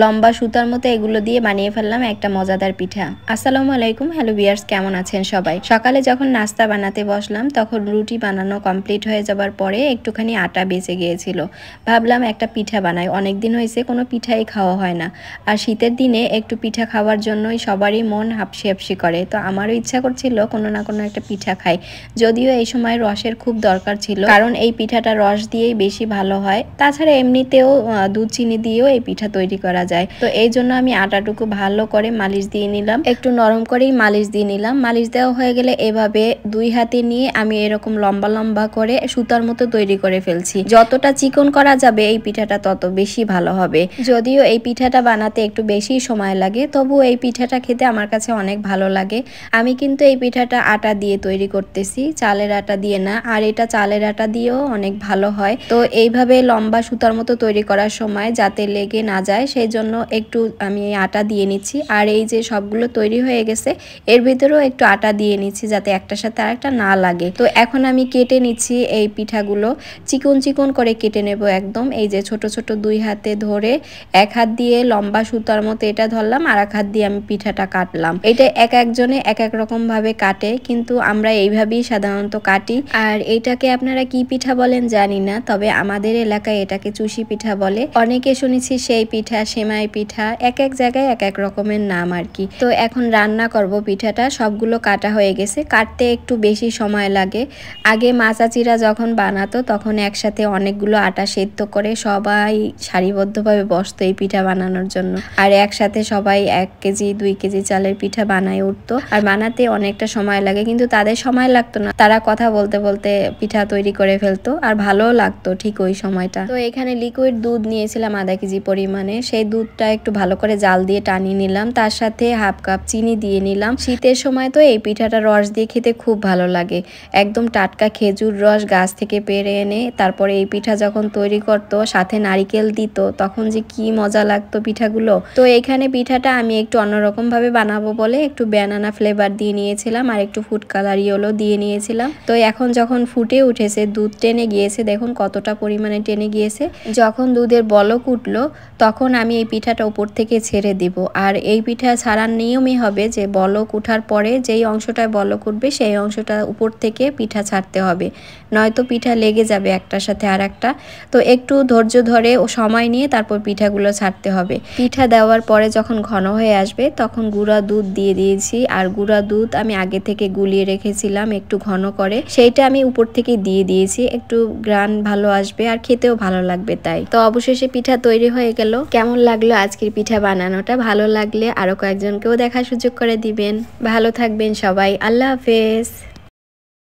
লম্বা সুতার মতো এগুলো দিয়ে বানিয়ে ফেললাম একটা মজাদার পিঠা। আসসালামু আলাইকুম, হ্যালো ভিউয়ার্স, কেমন আছেন সবাই? সকালে যখন নাস্তা বানাতে বসলাম তখন রুটি বানানো কমপ্লিট হয়ে যাবার পরে একটুখানি আটা বেঁচে গিয়েছিল। ভাবলাম একটা পিঠা বানাই, অনেক দিন হয়েছে কোনো পিঠাই খাওয়া হয় না। আর শীতের দিনে একটু পিঠা খাওয়ার জন্যই সবারই মন হাপসি হাপসি করে, তো আমারও ইচ্ছা করছিল কোনো না কোনো একটা পিঠা খাই। যদিও এই সময় রসের খুব দরকার ছিল, কারণ এই পিঠাটা রস দিয়েই বেশি ভালো হয়। তাছাড়া এমনিতেও দুধ চিনি দিয়েও এই পিঠা তৈরি করা যায়। তো এই জন্য আমি আটাটুকু ভালো করে মালিশ দিয়ে নিলাম, একটু নরম করেই মালিশ দিয়ে নিলাম। মালিশ দেওয়া হয়ে গেলে এভাবে দুই হাতে নিয়ে আমি এরকম লম্বা লম্বা করে সুতার মতো তৈরি করে ফেলছি। যতটা চিকন করা যাবে এই পিঠাটা তত বেশি ভালো হবে। যদিও এই পিঠাটা বানাতে একটু বেশি সময় লাগে, তবু এই পিঠাটা খেতে আমার কাছে অনেক ভালো লাগে। আমি কিন্তু এই পিঠাটা আটা দিয়ে তৈরি করতেছি, চালের আটা দিয়ে না। আর এটা চালের আটা দিয়েও অনেক ভালো হয়। তো এইভাবে লম্বা সুতার মতো তৈরি করার সময় যাতে লেগে না যায় সেই জন্য একটু আমি আটা দিয়ে নিচ্ছি। আর এই যে সবগুলো তৈরি হয়ে গেছে এর ভিতরেও একটু আটা দিয়ে নিচ্ছি যাতে একটার সাথে আরেকটা না লাগে। তো এখন আমি কেটে নিচ্ছি এই পিঠাগুলো, চিকন চিকন করে কেটে নেব একদম। এই যে ছোট ছোট দুই হাতে ধরে এক হাত দিয়ে লম্বা সুতার মতো এটা ধরলাম, আর এক হাত দিয়ে আমি পিঠাটা কাটলাম। এটা এক একজনে এক এক রকম ভাবে কাটে, কিন্তু আমরা এইভাবেই সাধারণত কাটি। আর এটাকে আপনারা কি পিঠা বলেন জানি না, তবে আমাদের এলাকায় এটাকে চুষি পিঠা বলে। অনেকে শুনেছি সেই পিঠা, সেমাই পিঠা, এক এক জায়গায় এক এক রকমের নাম আর কি। তো এখন রান্না করব পিঠাটা। সবগুলো কাটা হয়ে গেছে, কাটতে একটু বেশি সময় লাগে। আগে মা চাচিরা যখন বানাতো তখন একসাথে অনেকগুলো আটা সেদ্ধ করে সবাই সারিবদ্ধভাবে বসতো এই পিঠা বানানোর জন্য। আর একসাথে সবাই 1 কেজি 2 কেজি চালের পিঠা বানায় উঠতো। আর বানাতে অনেকটা সময় লাগে, কিন্তু তাদের সময় লাগতো না, তারা কথা বলতে বলতে পিঠা তৈরি করে ফেলতো। আর ভালোও লাগতো ঠিক ওই সময়টা। তো এখানে লিকুইড দুধ নিয়েছিলাম আধা কেজি পরিমাণে। সেই দুধটা একটু ভালো করে জাল দিয়ে টানিয়ে নিলাম, তার সাথে হাফ কাপ চিনি দিয়ে নিলাম। শীতের সময় তো এই পিঠাটা রস দিয়ে খেতে খুব ভালো লাগে। একদম টাটকা খেজুর রস গাছ থেকে পেড়ে এনে তারপরে এই পিঠা যখন তৈরি করতো, সাথে নারিকেল দিত, তখন যে কি মজা লাগতো পিঠাগুলো। তো এখানে পিঠাটা আমি একটু অন্যরকম ভাবে বানাবো বলে একটু ব্যানানা ফ্লেভার দিয়ে নিয়েছিলাম আর একটু ফুড কালার ইয়েলো দিয়ে নিয়েছিলাম। তো এখন যখন ফুটে উঠেছে, দুধ টেনে গিয়েছে, দেখুন কতটা পরিমাণে টেনে গিয়েছে। যখন দুধের বলক উঠলো তখন আমি এই পিঠাটা উপর থেকে ছেড়ে দিব। আর এই পিঠা ছাড়ার নিয়মই হবে যে বলক উঠার পরে যেই অংশটায় বলক উঠবে সেই অংশটা উপর থেকে পিঠা ছাড়তে হবে, নয়তো পিঠা লেগে যাবে একটার সাথে আর একটা। তো একটু ধৈর্য ধরে ও সময় নিয়ে তারপর পিঠাগুলো ছাড়তে হবে। পিঠা দেওয়ার পরে যখন ঘন হয়ে আসবে তখন গুঁড়া দুধ দিয়ে দিয়েছি। আর গুঁড়া দুধ আমি আগে থেকে গুলিয়ে রেখেছিলাম একটু ঘন করে, সেইটা আমি উপর থেকে দিয়ে দিয়েছি। একটু গ্রান ভালো আসবে আর খেতেও ভালো লাগবে তাই। তো অবশেষে পিঠা তৈরি হয়ে গেল। কেমন লাগলো আজকের পিঠা বানানোটা? ভালো লাগলে আরো কয়েকজনকেও দেখার সুযোগ করে দিবেন। ভালো থাকবেন সবাই, আল্লাহ হাফেজ।